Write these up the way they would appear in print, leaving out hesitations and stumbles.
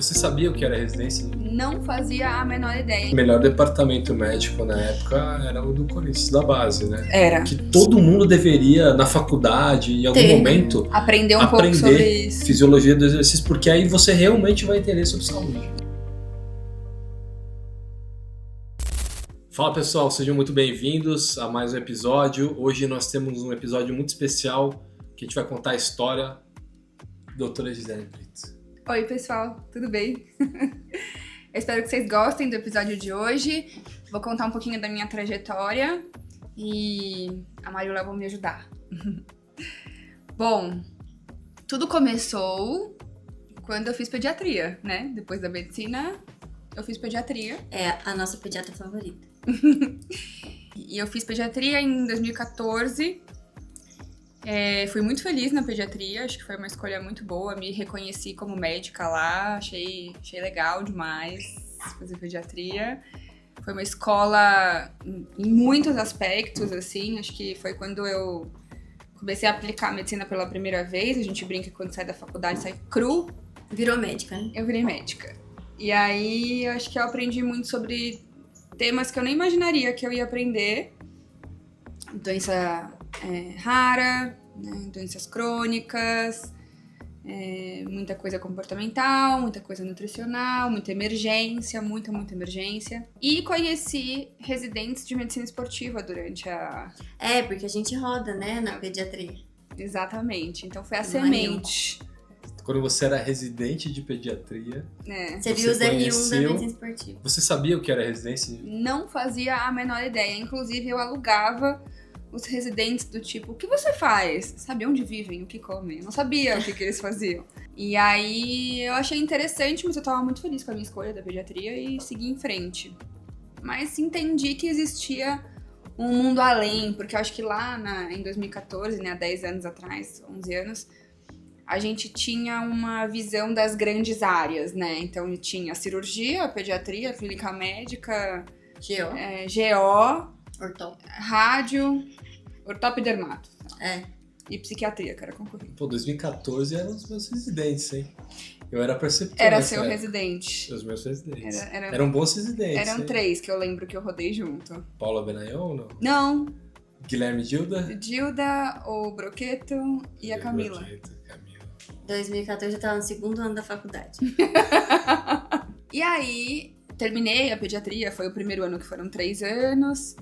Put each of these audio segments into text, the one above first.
Você sabia o que era residência? Não fazia a menor ideia. O melhor departamento médico na época era o do Corinthians, da base, né? Era. Que todo mundo deveria, na faculdade, em algum momento, aprender pouco sobre isso. Fisiologia do exercício, porque aí você realmente vai entender sobre saúde. Fala pessoal, sejam muito bem-vindos a mais um episódio. Hoje nós temos um episódio muito especial que a gente vai contar a história da doutora Gisele Brito. Oi pessoal, tudo bem? Eu espero que vocês gostem do episódio de hoje. Vou contar um pouquinho da minha trajetória e a Mariola vai me ajudar. Bom, tudo começou quando eu fiz pediatria, né? Depois da medicina, eu fiz pediatria. É a nossa pediatra favorita. E eu fiz pediatria em 2014. Fui muito feliz na pediatria, acho que foi uma escolha muito boa. Me reconheci como médica lá, achei legal demais fazer pediatria. Foi uma escola em muitos aspectos, assim. Acho que foi quando eu comecei a aplicar a medicina pela primeira vez. A gente brinca que quando sai da faculdade sai cru. Virou médica, né? Eu virei médica. E aí, eu acho que eu aprendi muito sobre temas que eu nem imaginaria que eu ia aprender. Doença rara, né? Doenças crônicas, muita coisa comportamental, muita coisa nutricional, muita emergência, muita emergência. E conheci residentes de medicina esportiva durante a... porque a gente roda, né, na pediatria. Exatamente, então foi a semente. Quando você era residente de pediatria, Você viu os R1 da medicina esportiva. Você sabia o que era residência? Não fazia a menor ideia, inclusive eu alugava os residentes do tipo, o que você faz? Sabia onde vivem, o que comem? Eu não sabia o que eles faziam. E aí eu achei interessante, mas eu tava muito feliz com a minha escolha da pediatria e segui em frente. Mas entendi que existia um mundo além, porque eu acho que lá em 2014, né, há 10 anos atrás, 11 anos, a gente tinha uma visão das grandes áreas, né? Então tinha a cirurgia, a pediatria, a clínica médica, GO, rádio, ortope e dermato. E psiquiatria, que era concorrente. Pô, 2014 eram os meus residentes, hein? Eu era preceptor. Era seu residente. Os meus residentes. Eram bons residentes. Eram 3 que eu lembro que eu rodei junto. Paula Benayon ou não? Não. Guilherme Dilda? Dilda, o Broqueto e a Camila. 2014 eu tava no segundo ano da faculdade. E aí, terminei a pediatria, foi o primeiro ano que foram 3 anos.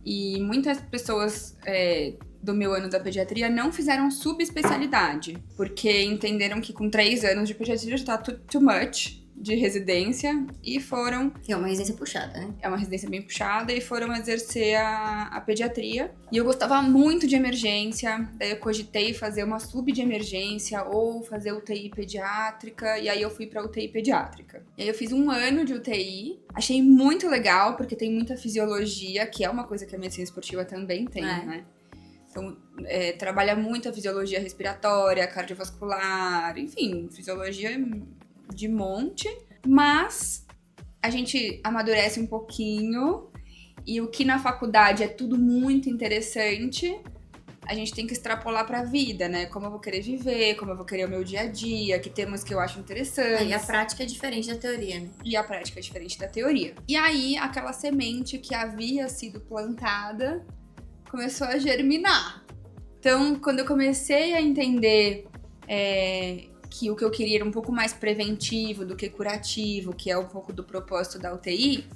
E muitas pessoas do meu ano da pediatria não fizeram subespecialidade, porque entenderam que com 3 anos de pediatria já tá too much de residência e foram... Que é uma residência puxada, né? É uma residência bem puxada e foram exercer a pediatria. E eu gostava muito de emergência, daí eu cogitei fazer uma sub de emergência ou fazer UTI pediátrica, e aí eu fui pra UTI pediátrica. E aí eu fiz 1 ano de UTI, achei muito legal, porque tem muita fisiologia, que é uma coisa que a medicina esportiva também tem, né? Então, trabalha muito a fisiologia respiratória, cardiovascular, enfim, fisiologia de monte, mas a gente amadurece um pouquinho e o que na faculdade é tudo muito interessante, a gente tem que extrapolar pra vida, né? Como eu vou querer viver, como eu vou querer o meu dia a dia, que temas que eu acho interessantes. E a prática é diferente da teoria, né? E a prática é diferente da teoria. E aí, aquela semente que havia sido plantada começou a germinar. Então, quando eu comecei a entender que o que eu queria era um pouco mais preventivo do que curativo, que é um pouco do propósito da UTI,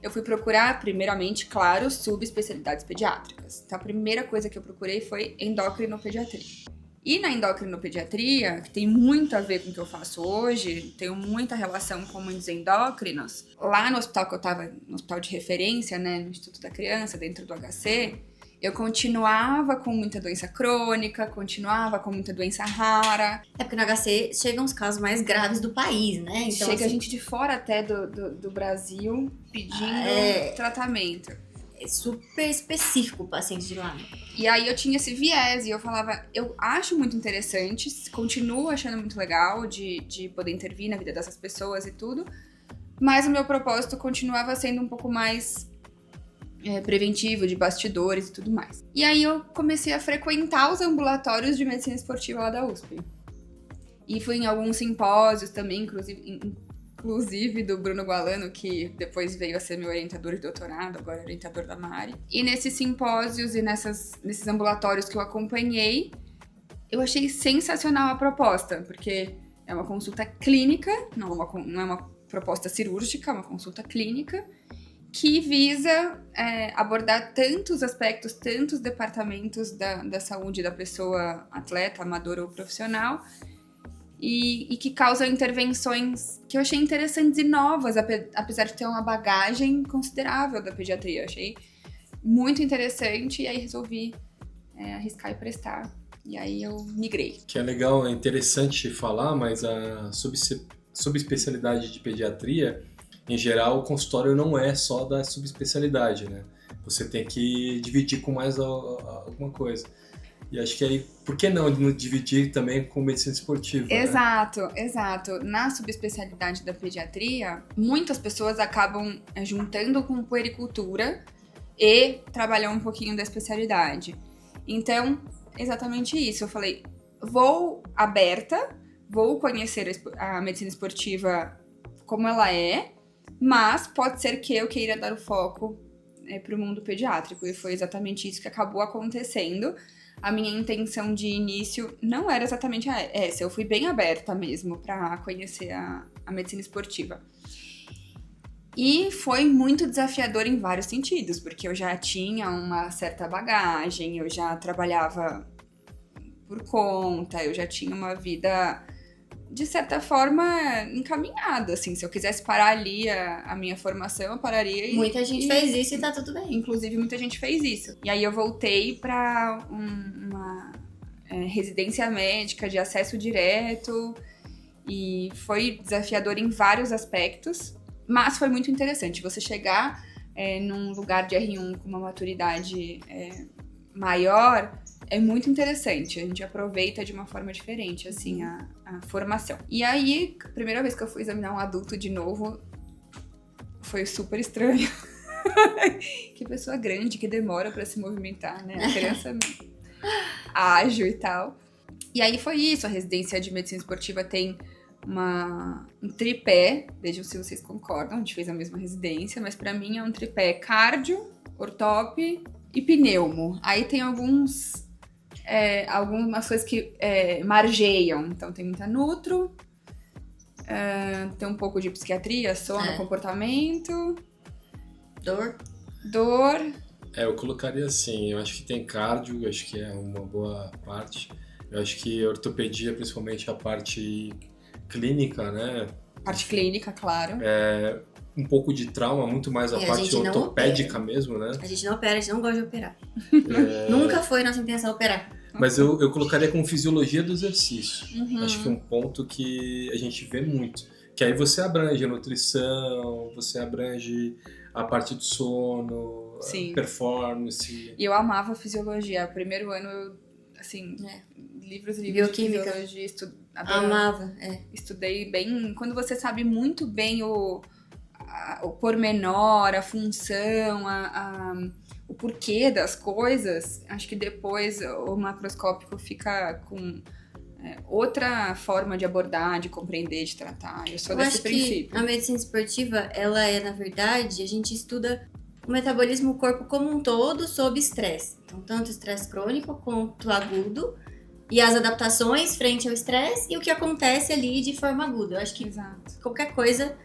eu fui procurar, primeiramente, claro, subespecialidades pediátricas. Então, a primeira coisa que eu procurei foi endocrinopediatria. E na endocrinopediatria, que tem muito a ver com o que eu faço hoje, tenho muita relação com muitos endócrinos, lá no hospital que eu tava, no hospital de referência, né, no Instituto da Criança, dentro do HC, eu continuava com muita doença crônica, continuava com muita doença rara. Porque no HC chegam os casos mais graves do país, né? Então, chega assim, gente de fora até do Brasil pedindo tratamento. É super específico o paciente de lá. E aí eu tinha esse viés e eu falava, eu acho muito interessante, continuo achando muito legal de poder intervir na vida dessas pessoas e tudo, mas o meu propósito continuava sendo um pouco mais preventivo, de bastidores e tudo mais. E aí eu comecei a frequentar os ambulatórios de medicina esportiva lá da USP. E fui em alguns simpósios também, inclusive do Bruno Gualano, que depois veio a ser meu orientador de doutorado, agora é orientador da Mari. E nesses simpósios e nesses ambulatórios que eu acompanhei, eu achei sensacional a proposta, porque é uma consulta clínica, não é uma proposta cirúrgica, é uma consulta clínica, que visa abordar tantos aspectos, tantos departamentos da saúde da pessoa atleta, amadora ou profissional, e que causam intervenções que eu achei interessantes e novas, apesar de ter uma bagagem considerável da pediatria. Eu achei muito interessante e aí resolvi arriscar e prestar. E aí eu migrei. Que é legal, é interessante falar, mas a subespecialidade de pediatria, em geral, o consultório não é só da subespecialidade, né? Você tem que dividir com mais alguma coisa. E acho que aí, por que não dividir também com medicina esportiva? Exato, né? Exato. Na subespecialidade da pediatria, muitas pessoas acabam juntando com puericultura e trabalhar um pouquinho da especialidade. Então, exatamente isso. Eu falei, vou aberta, vou conhecer a medicina esportiva como ela é, mas pode ser que eu queira dar o foco para o mundo pediátrico. E foi exatamente isso que acabou acontecendo. A minha intenção de início não era exatamente essa. Eu fui bem aberta mesmo para conhecer a medicina esportiva. E foi muito desafiador em vários sentidos, porque eu já tinha uma certa bagagem, eu já trabalhava por conta, eu já tinha uma vida, de certa forma, encaminhada, assim. Se eu quisesse parar ali a minha formação, eu pararia. Muita gente fez isso e tá tudo bem. Inclusive, muita gente fez isso. E aí eu voltei para uma residência médica de acesso direto e foi desafiador em vários aspectos, mas foi muito interessante. Você chegar num lugar de R1 com uma maturidade maior é muito interessante. A gente aproveita de uma forma diferente, assim, a formação. E aí, a primeira vez que eu fui examinar um adulto de novo, foi super estranho. Que pessoa grande, que demora pra se movimentar, né? A criança ágil e tal. E aí foi isso, a residência de medicina esportiva tem um tripé, vejam se vocês concordam, a gente fez a mesma residência, mas pra mim é um tripé cardio, ortop e pneumo. Aí tem algumas coisas que margeiam, então tem muita nutro, tem um pouco de psiquiatria, sono, comportamento, dor. Eu colocaria assim, eu acho que tem cardio, eu acho que é uma boa parte. Eu acho que ortopedia, principalmente a parte clínica, né? Parte clínica, claro. Um pouco de trauma, muito mais a parte ortopédica mesmo, né? A gente não opera, a gente não gosta de operar. Nunca foi nossa intenção operar. Mas eu colocaria como fisiologia do exercício. Uhum. Acho que é um ponto que a gente vê muito. Que aí você abrange a nutrição, você abrange a parte do sono, Sim. A performance. E eu amava fisiologia. O primeiro ano, eu, assim, livros de fisiologia, amava, estudei bem. Quando você sabe muito bem o pormenor, a função, o porquê das coisas, acho que depois o macroscópico fica com outra forma de abordar, de compreender, de tratar. Eu sou desse princípio. Que a medicina esportiva, ela na verdade, a gente estuda o metabolismo do corpo como um todo sob estresse. Então, tanto estresse crônico quanto agudo, e as adaptações frente ao estresse e o que acontece ali de forma aguda. Eu acho que qualquer coisa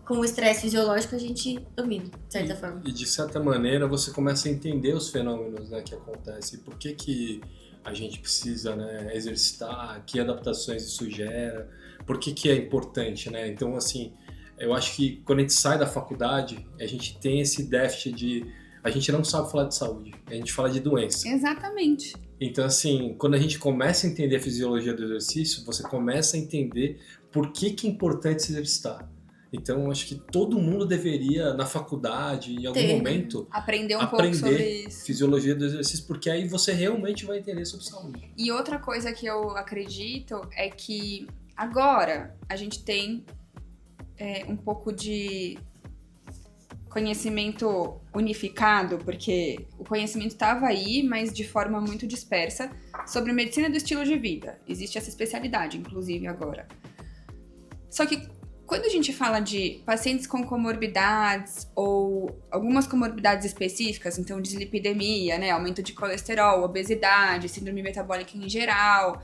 com o estresse fisiológico a gente domina, de certa forma. E de certa maneira você começa a entender os fenômenos, né, que acontecem. Por que a gente precisa, né, exercitar, que adaptações isso gera, por que é importante, né? Então, assim, eu acho que quando a gente sai da faculdade, a gente tem esse déficit de... A gente não sabe falar de saúde, a gente fala de doença. Exatamente. Então, assim, quando a gente começa a entender a fisiologia do exercício, você começa a entender por que é importante se exercitar. Então, acho que todo mundo deveria, na faculdade, em algum momento, aprender pouco sobre isso. Fisiologia do exercício, porque aí você realmente vai entender sobre saúde. E outra coisa que eu acredito é que agora a gente tem um pouco de conhecimento unificado, porque o conhecimento estava aí, mas de forma muito dispersa, sobre medicina do estilo de vida. Existe essa especialidade, inclusive, agora. Só que quando a gente fala de pacientes com comorbidades ou algumas comorbidades específicas, então dislipidemia, né, aumento de colesterol, obesidade, síndrome metabólica em geral,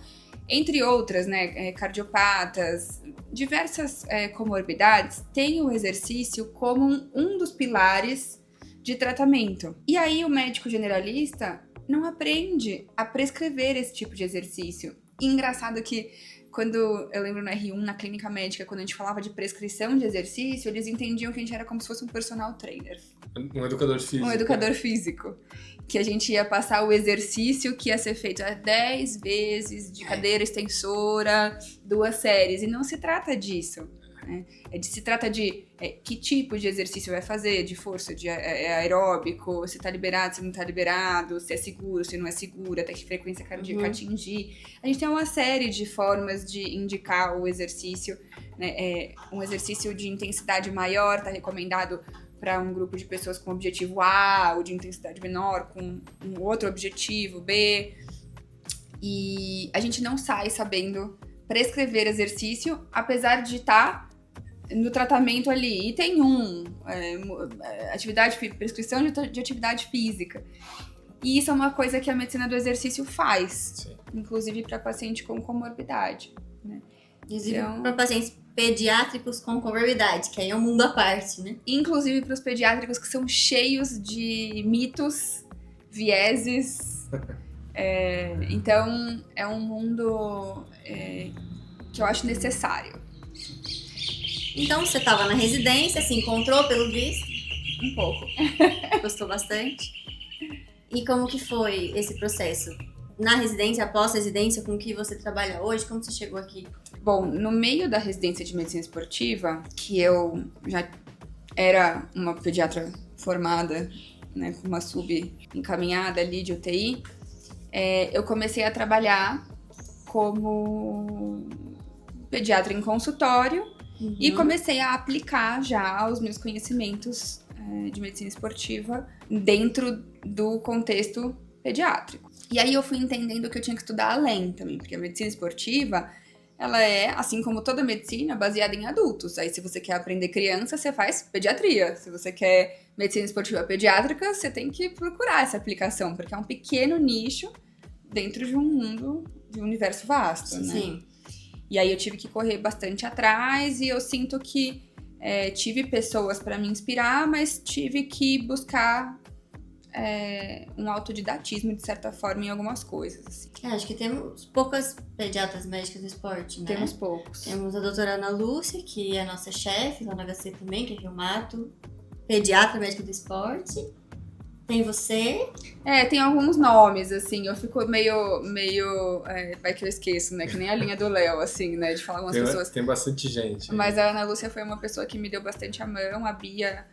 entre outras, né, cardiopatas, diversas comorbidades, tem o exercício como um dos pilares de tratamento. E aí o médico generalista não aprende a prescrever esse tipo de exercício. E engraçado que quando eu lembro no R1, na clínica médica, quando a gente falava de prescrição de exercício, eles entendiam que a gente era como se fosse um personal trainer. Um educador físico. Um educador físico. Que a gente ia passar o exercício que ia ser feito 10 vezes, de cadeira extensora, 2 séries. E não se trata disso. Né? Se trata de que tipo de exercício vai fazer, de força, de aeróbico, se tá liberado, se não tá liberado, se é seguro, se não é seguro, até que frequência cardíaca atingir. A gente tem uma série de formas de indicar o exercício, né? Um exercício de intensidade maior tá recomendado para um grupo de pessoas com objetivo A, ou de intensidade menor com um outro objetivo B. E a gente não sai sabendo prescrever exercício, apesar de estar no tratamento ali. Item 1, prescrição de atividade física. E isso é uma coisa que a medicina do exercício faz, Sim. inclusive para paciente com comorbidade. Né? Inclusive para pacientes pediátricos com comorbidade, que aí é um mundo à parte, né? Inclusive para os pediátricos que são cheios de mitos, vieses. Então, é um mundo que eu acho necessário. Então, você estava na residência, se encontrou pelo visto? Um pouco. Gostou bastante? E como que foi esse processo? Na residência, após a residência, com que você trabalha hoje? Como você chegou aqui? Bom, no meio da residência de medicina esportiva, que eu já era uma pediatra formada, né, com uma encaminhada ali de UTI, eu comecei a trabalhar como pediatra em consultório e comecei a aplicar já os meus conhecimentos de medicina esportiva dentro do contexto pediátrico. E aí eu fui entendendo que eu tinha que estudar além também, porque a medicina esportiva, ela é, assim como toda medicina, baseada em adultos. Aí se você quer aprender criança, você faz pediatria. Se você quer medicina esportiva pediátrica, você tem que procurar essa aplicação, porque é um pequeno nicho dentro de um mundo, de um universo vasto, né? Sim. E aí eu tive que correr bastante atrás e eu sinto que tive pessoas para me inspirar, mas tive que buscar um autodidatismo, de certa forma, em algumas coisas. Assim. Acho que temos poucas pediatras médicas do esporte, né? Temos poucos. Temos a doutora Ana Lúcia, que é a nossa chefe lá no HC também, que é Rio Mato, pediatra médica do esporte. Tem você? Tem alguns nomes, assim, eu fico meio vai que eu esqueço, né, que nem a linha do Léo, assim, né, de falar algumas pessoas. Tem bastante gente. Mas a Ana Lúcia foi uma pessoa que me deu bastante a mão, a Bia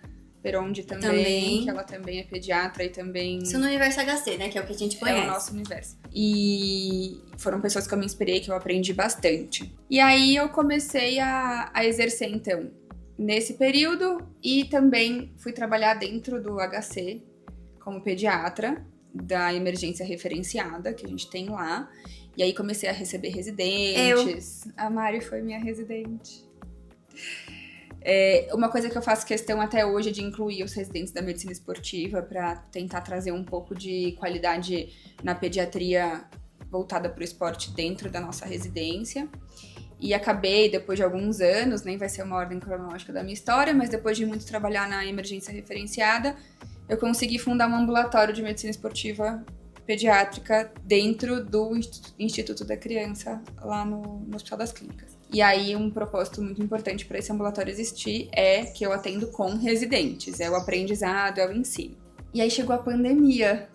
Perondi também, que ela também é pediatra e também... Isso no universo HC, né, que é o que a gente conhece. É o nosso universo. E foram pessoas que eu me inspirei, que eu aprendi bastante. E aí eu comecei a exercer, então, nesse período, e também fui trabalhar dentro do HC, como pediatra da emergência referenciada que a gente tem lá. E aí comecei a receber residentes. A Mari foi minha residente. Uma coisa que eu faço questão até hoje é de incluir os residentes da medicina esportiva para tentar trazer um pouco de qualidade na pediatria voltada para o esporte dentro da nossa residência. E acabei, depois de alguns anos, nem vai ser uma ordem cronológica da minha história, mas depois de muito trabalhar na emergência referenciada, eu consegui fundar um ambulatório de medicina esportiva pediátrica dentro do Instituto da Criança, lá no Hospital das Clínicas. E aí, um propósito muito importante para esse ambulatório existir é que eu atendo com residentes, é o aprendizado, é o ensino. E aí chegou a pandemia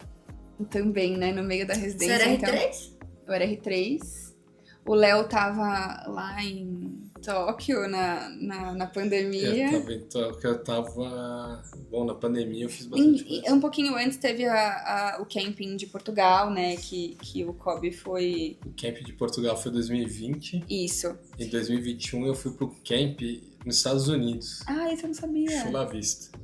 também, né, no meio da residência. Você era R3? Eu era R3. O Léo tava lá em Tóquio na pandemia. Eu tava em Tóquio, Bom, na pandemia eu fiz bastante coisa. Um pouquinho antes teve o camping de Portugal, né, que o Kobe foi... O camp de Portugal foi em 2020. Isso. Em 2021 eu fui pro camp nos Estados Unidos. Ah, isso eu não sabia. Chula Vista.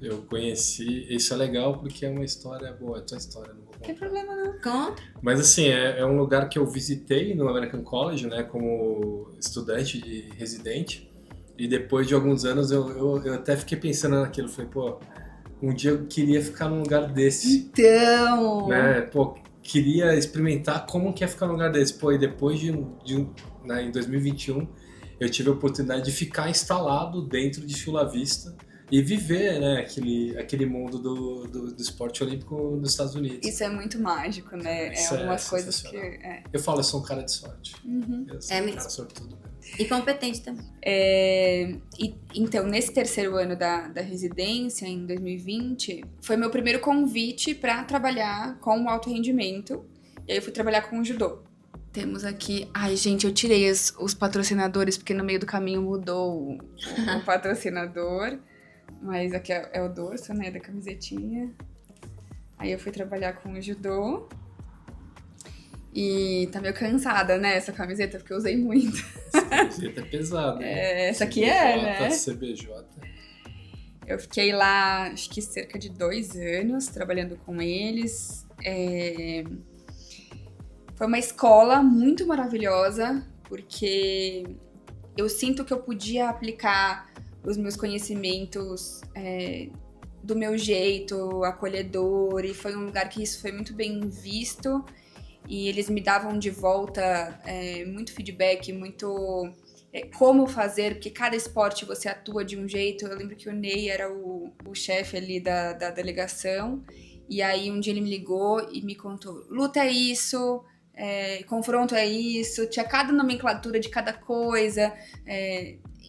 Eu conheci... Isso é legal porque é uma história boa, é tua história, não vou Não tem contar. problema não. Conta. Mas assim, é um lugar que eu visitei no American College, né, como estudante de residente. E depois de alguns anos eu até fiquei pensando naquilo. Falei, pô, um dia eu queria ficar num lugar desse, Então... né? Pô, queria experimentar como que é ficar num lugar desse. Pô, e depois né, em 2021, eu tive a oportunidade de ficar instalado dentro de Chula Vista e viver, né, aquele mundo do esporte olímpico nos Estados Unidos. Isso é muito mágico, né? Isso é algumas coisas que... sensacional. Eu falo, eu sou um cara de sorte. Eu sou um mesmo. cara sortudo. E competente também. Então, nesse terceiro ano da residência, em 2020, foi meu primeiro convite para trabalhar com o alto rendimento. E aí eu fui trabalhar com o judô. Temos aqui... Ai, gente, eu tirei os patrocinadores, porque no meio do caminho mudou o patrocinador. Mas aqui é o dorso, né, da camisetinha. Aí eu fui trabalhar com o judô. E tá meio cansada, né, essa camiseta, porque eu usei muito. Essa camiseta é pesada, né? Essa aqui né? CBJ. Eu fiquei lá, acho que cerca de 2 anos, trabalhando com eles. Foi uma escola muito maravilhosa, porque eu sinto que eu podia aplicar os meus conhecimentos do meu jeito, acolhedor, e foi um lugar que isso foi muito bem visto, e eles me davam de volta muito feedback, muito como fazer, porque cada esporte você atua de um jeito. Eu lembro que o Ney era o chefe ali da delegação, e aí um dia ele me ligou e me contou, luta é isso, confronto é isso, tinha cada nomenclatura de cada coisa,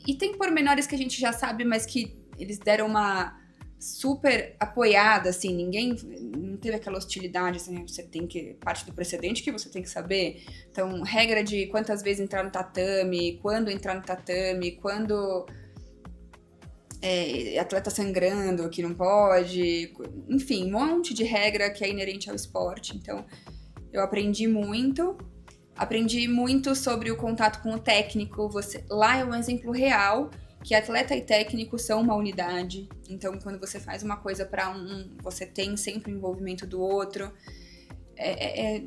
e tem pormenores que a gente já sabe, mas que eles deram uma super apoiada, assim, ninguém não teve aquela hostilidade, assim, você tem que, parte do precedente que você tem que saber. Então, regra de quantas vezes entrar no tatame, quando entrar no tatame, quando atleta sangrando, que não pode, enfim, um monte de regra que é inerente ao esporte. Então, eu aprendi muito sobre o contato com o técnico. Lá é um exemplo real que atleta e técnico são uma unidade. Então, quando você faz uma coisa para você tem sempre o envolvimento do outro. É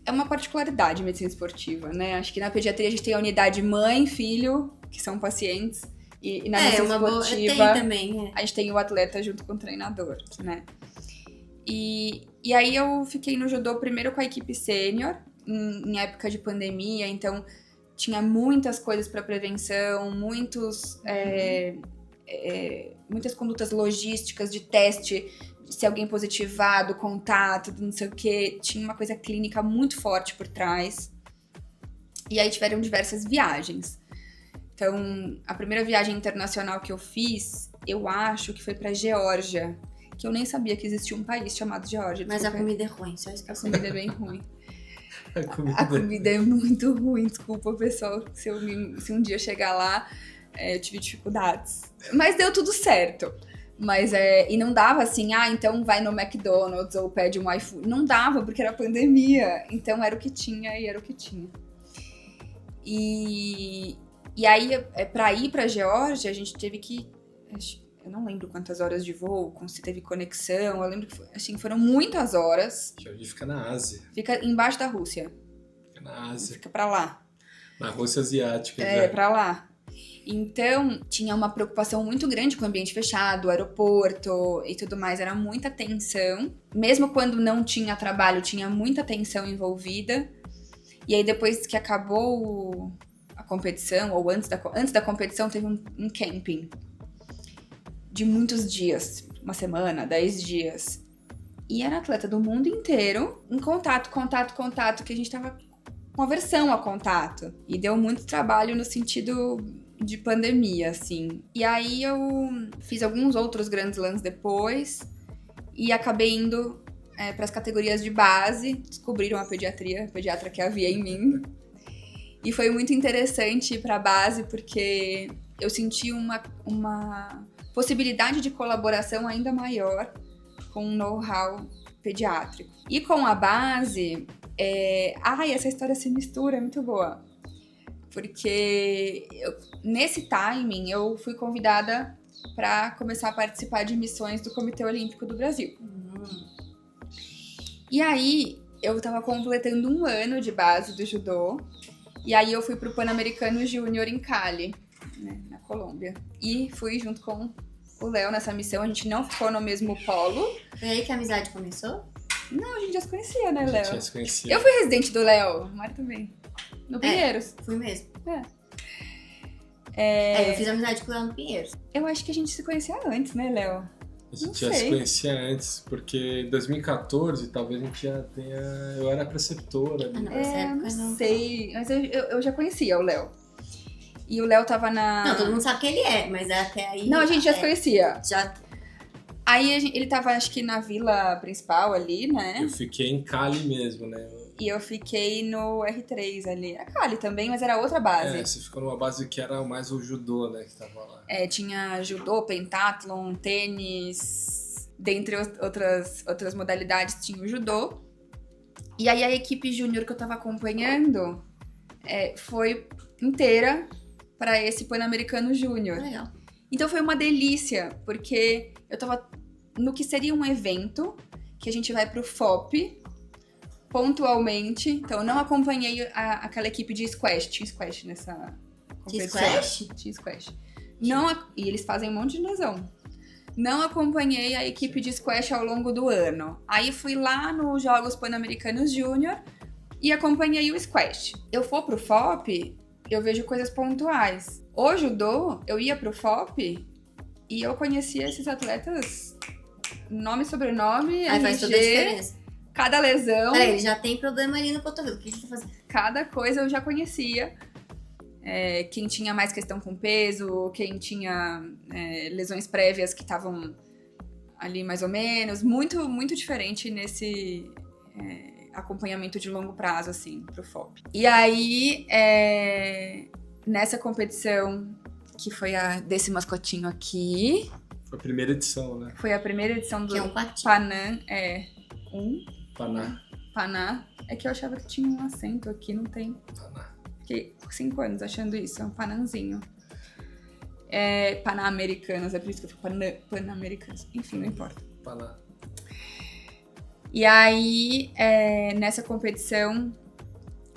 uma particularidade de medicina esportiva, né? Acho que na pediatria a gente tem a unidade mãe, filho, que são pacientes. E na medicina esportiva, tem também, a gente tem o atleta junto com o treinador, né? E aí eu fiquei no judô primeiro com a equipe sênior, em época de pandemia, então tinha muitas coisas para prevenção, muitas condutas logísticas de teste, se alguém positivado, contato, não sei o quê. Tinha uma coisa clínica muito forte por trás. E aí tiveram diversas viagens. Então, a primeira viagem internacional que eu fiz, eu acho que foi pra Geórgia, que eu nem sabia que existia um país chamado Geórgia. Mas a comida é ruim, só isso que eu sei. A comida é bem ruim. A comida é muito ruim, desculpa, pessoal, se um dia eu chegar lá, eu tive dificuldades. Mas deu tudo certo. Mas e não dava assim, então vai no McDonald's ou pede um iFood. Não dava, porque era pandemia. Então era o que tinha e era o que tinha. E aí, pra ir pra Geórgia, a gente teve que... Eu não lembro quantas horas de voo, se teve conexão. Eu lembro que assim, foram muitas horas. Geórgia fica na Ásia. Fica embaixo da Rússia. Fica na Ásia. Fica pra lá. Na Rússia Asiática. Pra lá. Então, tinha uma preocupação muito grande com o ambiente fechado, o aeroporto e tudo mais. Era muita tensão. Mesmo quando não tinha trabalho, tinha muita tensão envolvida. E aí, depois que acabou a competição, ou antes da competição, teve um camping de muitos dias, uma semana, 10 dias. E era atleta do mundo inteiro em contato, que a gente tava com aversão a contato. E deu muito trabalho no sentido de pandemia, assim. E aí eu fiz alguns outros grandes slams depois e acabei indo para as categorias de base. Descobriram a pediatra que havia em mim. E foi muito interessante ir para a base porque eu senti uma possibilidade de colaboração ainda maior com um know-how pediátrico. E com a base, essa história se mistura, é muito boa. Porque nesse timing eu fui convidada para começar a participar de missões do Comitê Olímpico do Brasil. E aí, eu tava completando 1 ano de base do judô. E aí, eu fui pro Pan-Americano Júnior em Cali, né, na Colômbia. E fui junto com o Léo nessa missão. A gente não ficou no mesmo polo. Foi aí que a amizade começou? Não, a gente já se conhecia, né, A gente Léo? já se conhecia. Eu fui residente do Léo, o Mário também. No Pinheiros. Fui mesmo. É. Eu fiz amizade com o Léo no Pinheiros. Eu acho que a gente se conhecia antes, né, Léo? A gente Não já se sei. conhecia antes, porque em 2014 talvez a gente já tenha. Eu era preceptora ali. Ah, não. Nessa época, não não. sei. Mas eu já conhecia o Léo. E o Léo tava na. Não, todo mundo sabe quem ele é, mas até aí... Não, a gente já se conhecia. Já... Aí ele tava, acho que na vila principal ali, né? Eu fiquei em Cali mesmo, né? E eu fiquei no R3 ali. A Cali também, mas era outra base. Você ficou numa base que era mais o judô, né? Que tava lá. Tinha judô, pentathlon, tênis, dentre outras modalidades tinha o judô. E aí a equipe júnior que eu tava acompanhando foi inteira para esse Pan-Americano Júnior. Legal. Então foi uma delícia, porque eu tava no que seria um evento, que a gente vai pro FOP, pontualmente. Então eu não acompanhei aquela equipe de squash. Tinha squash nessa competição. squash? Tinha squash. E eles fazem um monte de lesão. Não acompanhei a equipe de squash ao longo do ano. Aí fui lá nos Jogos Pan-Americanos Júnior e acompanhei o squash. Eu for pro FOP, eu vejo coisas pontuais. O judô, eu ia pro FOP e eu conhecia esses atletas, nome e sobrenome, Aí faz toda a diferença. cada lesão, Peraí, ele já tem problema ali no cotovelo. O que ele tá fazendo? cada coisa eu já conhecia. Quem tinha mais questão com peso, quem tinha lesões prévias que estavam ali mais ou menos. Muito, muito diferente nesse acompanhamento de longo prazo, assim, pro FOP. E aí, nessa competição, que foi desse mascotinho aqui, Foi a primeira edição, né? foi a primeira edição do Que é um patinho. Panam, Paná. Paná. É que eu achava que tinha um acento aqui, não tem. Paná. Fiquei 5 anos achando isso, é um pananzinho. Pan-Americanos, é por isso que eu fico Pan-Americanos. Enfim, não importa. Paná. E aí, nessa competição,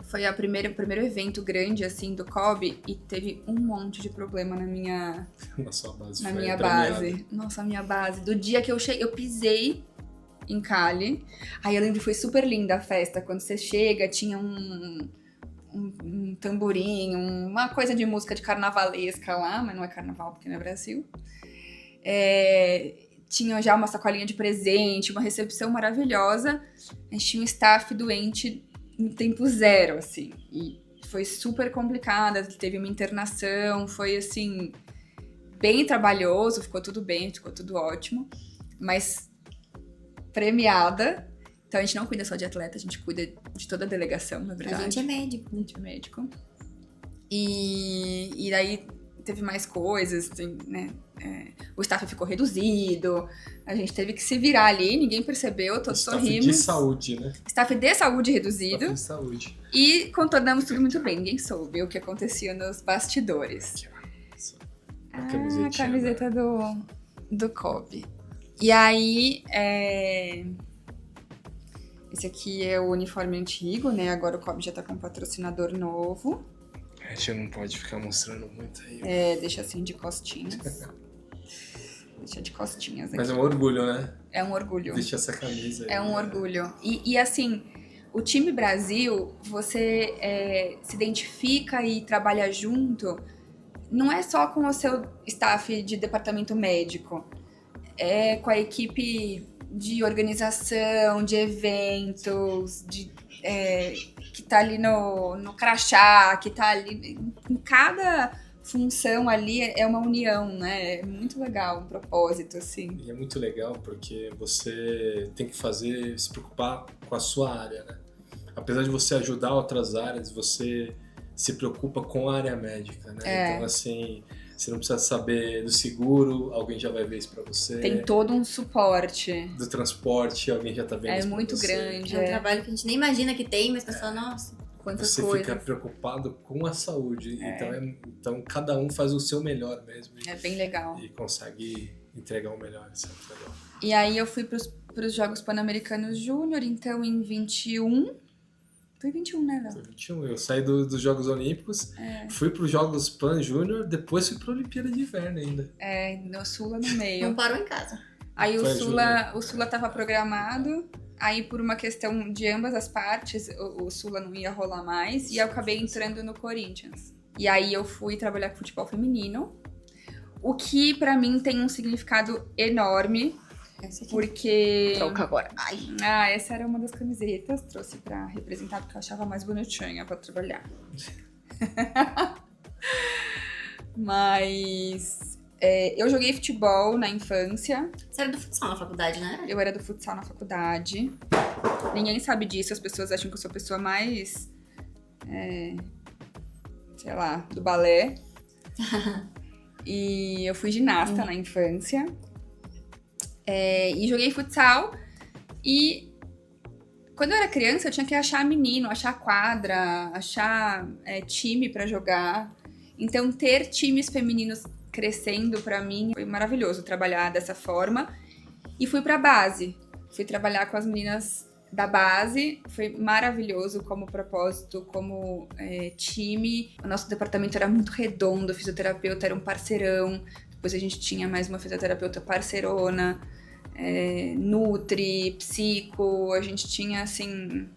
foi o primeiro evento grande, assim, do COB, e teve um monte de problema na minha Na sua base. na foi minha premiada. base. Nossa, a minha base. Do dia que eu cheguei, eu pisei em Cali. Aí eu lembro que foi super linda a festa. Quando você chega, tinha um tamborim, uma coisa de música de carnavalesca lá, mas não é carnaval porque não é Brasil. Tinha já uma sacolinha de presente, uma recepção maravilhosa. A gente tinha um staff doente no tempo zero, assim. E foi super complicada, teve uma internação, foi assim, bem trabalhoso, ficou tudo bem, ficou tudo ótimo. Mas premiada. Então a gente não cuida só de atleta, a gente cuida de toda a delegação, na verdade. A gente é médico. A gente é médico. E daí teve mais coisas, né? O staff ficou reduzido, a gente teve que se virar ali, ninguém percebeu, todos Staff sorrimos. de saúde, né? Staff de saúde reduzido. Staff de saúde. E contornamos tudo muito bem, ninguém soube o que acontecia nos bastidores. A A camisetinha, camiseta do COB. E aí, esse aqui é o uniforme antigo, né? Agora o COB já tá com um patrocinador novo. A gente não pode ficar mostrando muito aí. Deixa assim de costinhas. Deixa de costinhas aqui. Mas é um orgulho, né? É um orgulho. Vestir essa camisa aí. É um orgulho. E assim, o time Brasil, você se identifica e trabalha junto, não é só com o seu staff de departamento médico, é com a equipe de organização, de eventos, que tá ali no crachá, que tá ali em cada função ali é uma união, né? É muito legal, um propósito, assim. E é muito legal porque você tem que se preocupar com a sua área, né? Apesar de você ajudar outras áreas, você se preocupa com a área médica, né? Então, assim, você não precisa saber do seguro, alguém já vai ver isso pra você. Tem todo um suporte. Do transporte, alguém já tá vendo isso pra muito você. grande. É um trabalho que a gente nem imagina que tem, mas a pessoa, nossa. quantas Você coisas. fica preocupado com a saúde. Então cada um faz o seu melhor mesmo. É bem legal. E consegue entregar o melhor. Isso é muito legal. E aí eu fui pros Jogos Pan-Americanos Júnior, então em 21. Foi 21, né, Léo? Foi 21. Eu saí dos Jogos Olímpicos, fui para os Jogos Pan Júnior, depois fui para a Olimpíada de Inverno ainda. No Sula no meio. Não parou em casa. Aí Foi o Sula tava programado, aí por uma questão de ambas as partes, o Sula não ia rolar mais, e eu acabei entrando no Corinthians. E aí eu fui trabalhar com futebol feminino, o que pra mim tem um significado enorme, Essa aqui. porque... Troca agora. Ai. Essa era uma das camisetas, trouxe pra representar porque eu achava mais bonitinha pra trabalhar. Mas eu joguei futebol na infância. Você era do futsal na faculdade, né? Eu era do futsal na faculdade. Ninguém sabe disso, as pessoas acham que eu sou a pessoa mais, sei lá, do balé. E eu fui ginasta na infância. E joguei futsal. E quando eu era criança, eu tinha que achar menino, achar quadra, achar time pra jogar. Então, ter times femininos crescendo pra mim foi maravilhoso trabalhar dessa forma. E fui pra base. Fui trabalhar com as meninas da base. Foi maravilhoso como propósito, como time. O nosso departamento era muito redondo, o fisioterapeuta era um parceirão. Depois a gente tinha mais uma fisioterapeuta parceirona. Nutri, psico, a gente tinha, assim,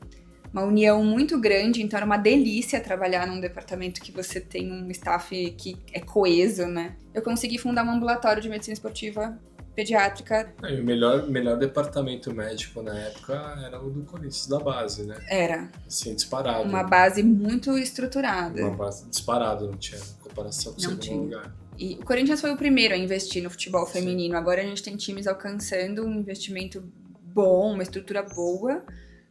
uma união muito grande, então era uma delícia trabalhar num departamento que você tem um staff que é coeso, né? Eu consegui fundar um ambulatório de medicina esportiva pediátrica. E o melhor departamento médico na época era o do Corinthians, da base, né? Era. Assim, disparado. Uma base muito estruturada. Uma base disparado, não tinha comparação com o segundo lugar. E o Corinthians foi o primeiro a investir no futebol feminino. Agora a gente tem times alcançando um investimento bom, uma estrutura boa,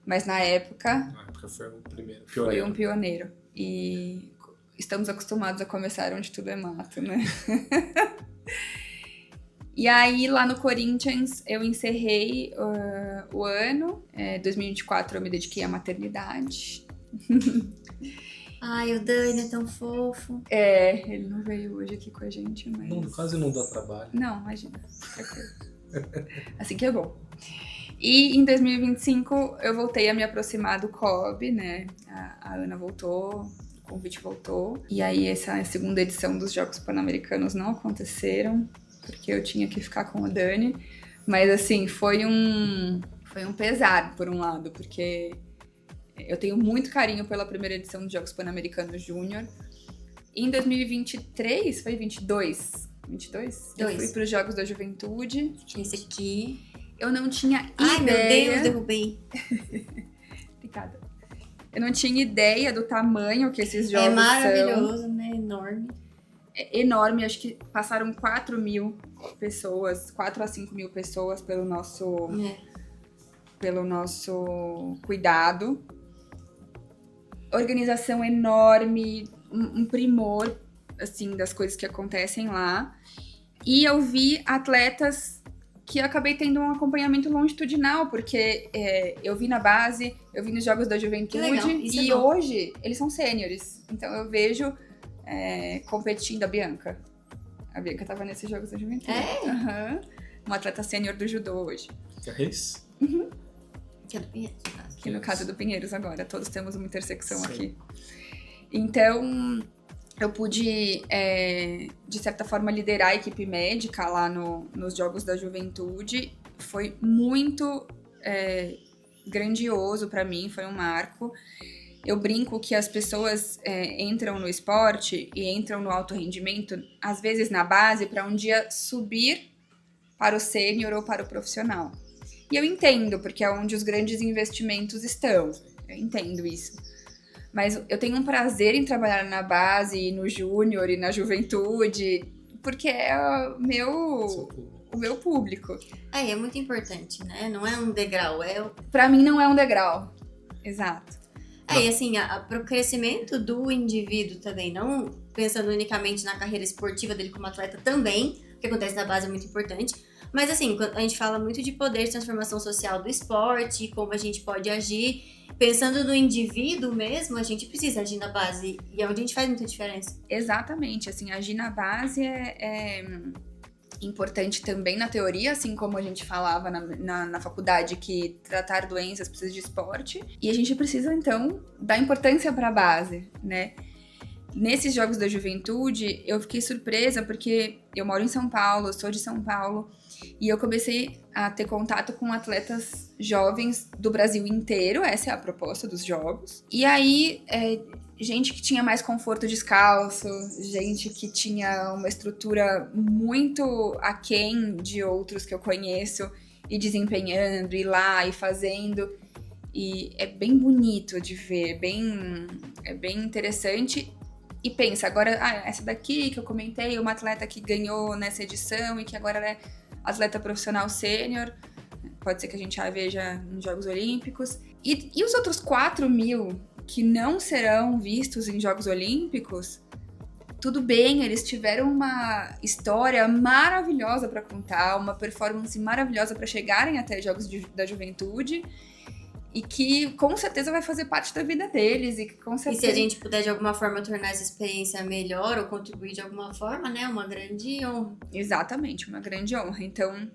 mas na época... Na época foi o primeiro, Foi um pioneiro. E estamos acostumados a começar onde tudo é mato, né? E aí, lá no Corinthians, eu encerrei o ano. 2024 eu me dediquei à maternidade. Ai, o Dani é tão fofo. Ele não veio hoje aqui com a gente, mas... Não, quase não dá trabalho. Não, imagina. Assim que é bom. E em 2025 eu voltei a me aproximar do COB, né? A Ana voltou, o convite voltou. E aí essa segunda edição dos Jogos Pan-Americanos não aconteceram, porque eu tinha que ficar com o Dani. Mas assim, foi um pesar, por um lado, porque eu tenho muito carinho pela primeira edição dos Jogos Pan-Americanos Júnior. Em 2023, foi 22? 22? Eu fui para os Jogos da Juventude. Esse aqui. Eu não tinha Ai, ideia... meu Deus, derrubei. Obrigada. Eu não tinha ideia do tamanho que esses jogos são. É maravilhoso, né? Enorme. É enorme, acho que passaram 4 mil pessoas, 4 a 5 mil pessoas pelo nosso cuidado. Organização enorme, um primor, assim, das coisas que acontecem lá. E eu vi atletas que eu acabei tendo um acompanhamento longitudinal, porque eu vi na base, eu vi nos Jogos da Juventude, e hoje eles são sêniores. Então eu vejo competindo a Bianca. A Bianca tava nesses Jogos da Juventude. Uhum. Uma atleta sênior do judô hoje. Que é isso? Uhum. Que é do Pinheiros. Que no caso do Pinheiros agora, todos temos uma intersecção aqui. Então, eu pude, de certa forma, liderar a equipe médica lá nos Jogos da Juventude. Foi muito grandioso para mim, foi um marco. Eu brinco que as pessoas entram no esporte e entram no alto rendimento, às vezes na base, para um dia subir para o sênior ou para o profissional. E eu entendo, porque é onde os grandes investimentos estão. Eu entendo isso. Mas eu tenho um prazer em trabalhar na base, e no júnior e na juventude, porque é o meu público. É muito importante, né? Não é um degrau, Pra mim não é um degrau. Exato. E assim, pro crescimento do indivíduo também, não pensando unicamente na carreira esportiva dele como atleta também, que acontece na base é muito importante. Mas assim, a gente fala muito de poder de transformação social do esporte, como a gente pode agir. Pensando no indivíduo mesmo, a gente precisa agir na base. E é onde a gente faz muita diferença. Exatamente, assim, agir na base é importante também na teoria, assim como a gente falava na faculdade que tratar doenças precisa de esporte. E a gente precisa, então, dar importância para a base, né? Nesses Jogos da Juventude, eu fiquei surpresa porque eu moro em São Paulo, sou de São Paulo, e eu comecei a ter contato com atletas jovens do Brasil inteiro, essa é a proposta dos Jogos. E aí, gente que tinha mais conforto descalço, gente que tinha uma estrutura muito aquém de outros que eu conheço, e desempenhando, e lá, e fazendo. E é bem bonito de ver, é bem interessante. E pensa, agora, essa daqui que eu comentei, uma atleta que ganhou nessa edição e que agora ela é atleta profissional sênior, pode ser que a gente a veja nos Jogos Olímpicos. E os outros 4.000 que não serão vistos em Jogos Olímpicos, tudo bem, eles tiveram uma história maravilhosa para contar, uma performance maravilhosa para chegarem até Jogos da Juventude, e que com certeza vai fazer parte da vida deles. E se a gente puder de alguma forma tornar essa experiência melhor ou contribuir de alguma forma, né? Uma grande honra. Exatamente, uma grande honra. Então,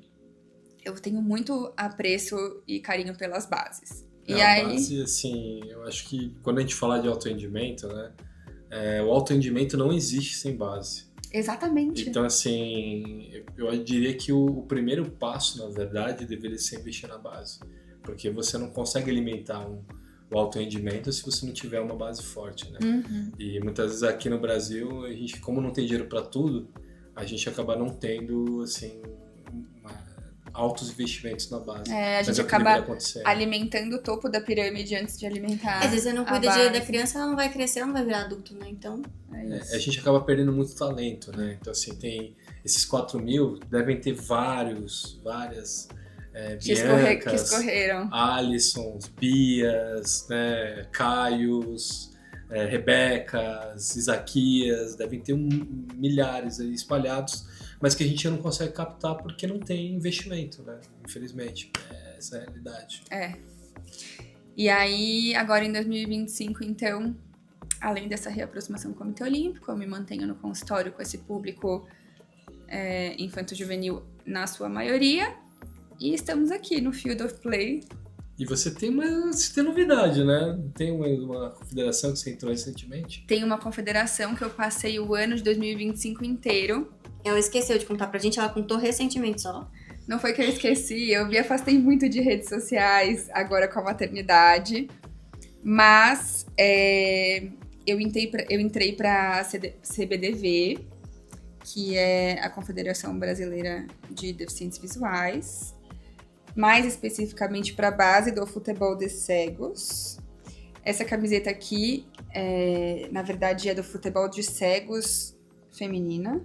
eu tenho muito apreço e carinho pelas bases. A base, assim, eu acho que quando a gente falar de autoatendimento, né? O autoatendimento não existe sem base. Exatamente. Então, assim, eu diria que o primeiro passo, na verdade, deveria ser investir na base. Porque você não consegue alimentar o alto rendimento se você não tiver uma base forte, né? Uhum. E muitas vezes aqui no Brasil, a gente, como não tem dinheiro para tudo, a gente acaba não tendo, assim, altos investimentos na base. A gente acaba alimentando o topo da pirâmide antes de alimentar às vezes você não cuida da criança, ela não vai crescer, ela não vai virar adulto, né? Então... a gente acaba perdendo muito talento, né? Então, assim, tem esses 4.000, devem ter várias... que escorreram. Alissons, Bias, né, Caios, Rebecas, Isaquias, devem ter milhares aí espalhados, mas que a gente não consegue captar porque não tem investimento, né? Infelizmente, essa é a realidade. E aí, agora em 2025, então, além dessa reaproximação com o Comitê Olímpico, eu me mantenho no consultório com esse público infanto-juvenil na sua maioria. E estamos aqui no Field of Play. E você tem novidade, né? Tem uma confederação que você entrou recentemente? Tem uma confederação que eu passei o ano de 2025 inteiro. Ela esqueceu de contar pra gente, ela contou recentemente só. Não foi que eu esqueci, eu me afastei muito de redes sociais agora com a maternidade. Mas eu entrei pra CBDV, que é a Confederação Brasileira de Deficientes Visuais. Mais especificamente para a base do futebol de cegos. Essa camiseta aqui, na verdade, é do futebol de cegos feminina,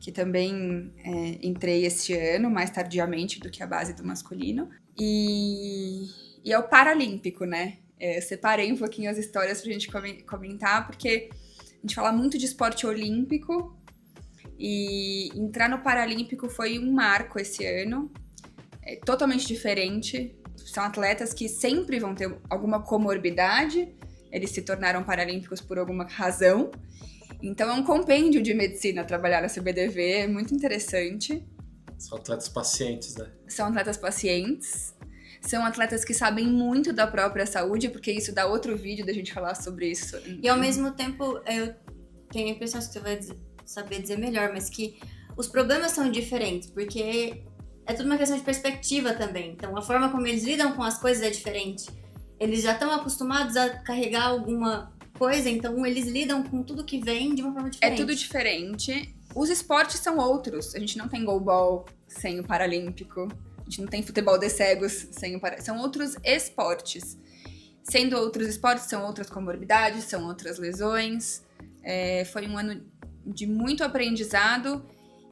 que também entrei este ano, mais tardiamente do que a base do masculino. E é o Paralímpico, né? Eu separei um pouquinho as histórias pra gente comentar, porque a gente fala muito de esporte olímpico, e entrar no Paralímpico foi um marco esse ano. Totalmente diferente. São atletas que sempre vão ter alguma comorbidade. Eles se tornaram paralímpicos por alguma razão. Então é um compêndio de medicina trabalhar na CBDV, é muito interessante. São atletas pacientes, né? São atletas pacientes. São atletas que sabem muito da própria saúde, porque isso dá outro vídeo da gente falar sobre isso. E ao mesmo tempo, eu tenho a impressão que você vai saber dizer melhor, mas que os problemas são diferentes, porque é tudo uma questão de perspectiva também. Então, a forma como eles lidam com as coisas é diferente. Eles já estão acostumados a carregar alguma coisa, então eles lidam com tudo que vem de uma forma diferente. É tudo diferente. Os esportes são outros. A gente não tem goalball sem o Paralímpico. A gente não tem futebol de cegos sem o Paralímpico. São outros esportes. Sendo outros esportes, são outras comorbidades, são outras lesões. Foi um ano de muito aprendizado.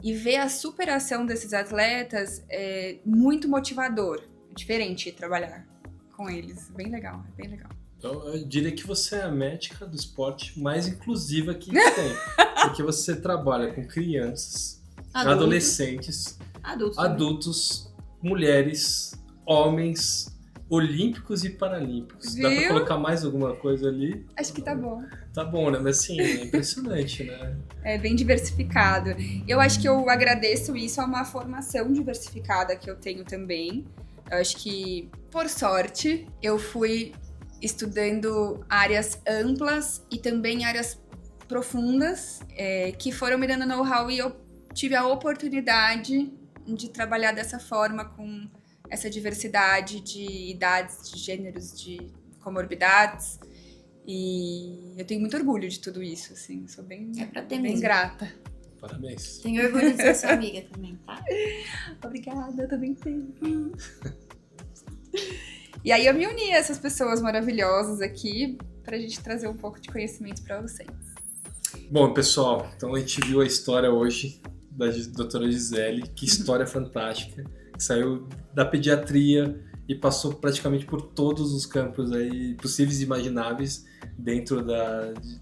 E ver a superação desses atletas é muito motivador. É diferente trabalhar com eles. Bem legal, bem legal. Então, eu diria que você é a médica do esporte mais inclusiva que tem. Porque você trabalha com crianças, adolescentes, Adultos. adultos, mulheres, homens, olímpicos e paralímpicos. Dá pra Viu? colocar mais alguma coisa ali? Acho que tá bom. Tá bom, né? Mas assim, é impressionante, né? É bem diversificado. Eu acho que eu agradeço isso a uma formação diversificada que eu tenho também. Eu acho que, por sorte, eu fui estudando áreas amplas e também áreas profundas, que foram me dando know-how e eu tive a oportunidade de trabalhar dessa forma, com essa diversidade de idades, de gêneros, de comorbidades. E eu tenho muito orgulho de tudo isso, assim, sou bem, É pra ter bem mesmo. grata. Parabéns. Tenho orgulho de ser sua amiga também, tá? Obrigada, eu também tenho. E aí eu me uni a essas pessoas maravilhosas aqui pra gente trazer um pouco de conhecimento pra vocês. Bom, pessoal, então a gente viu a história hoje da doutora Gisele. Que história fantástica. Que saiu da pediatria e passou praticamente por todos os campos aí possíveis e imagináveis dentro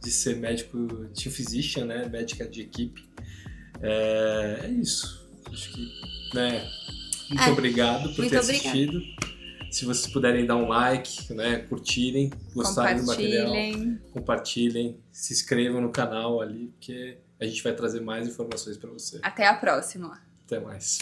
de ser médico team physician, né? Médica de equipe. É isso. Acho que, né? Muito obrigado por muito ter obrigada. assistido. Se vocês puderem dar um like, né? Curtirem, gostarem do material, compartilhem, se inscrevam no canal ali, porque a gente vai trazer mais informações para você. Até a próxima. Até mais.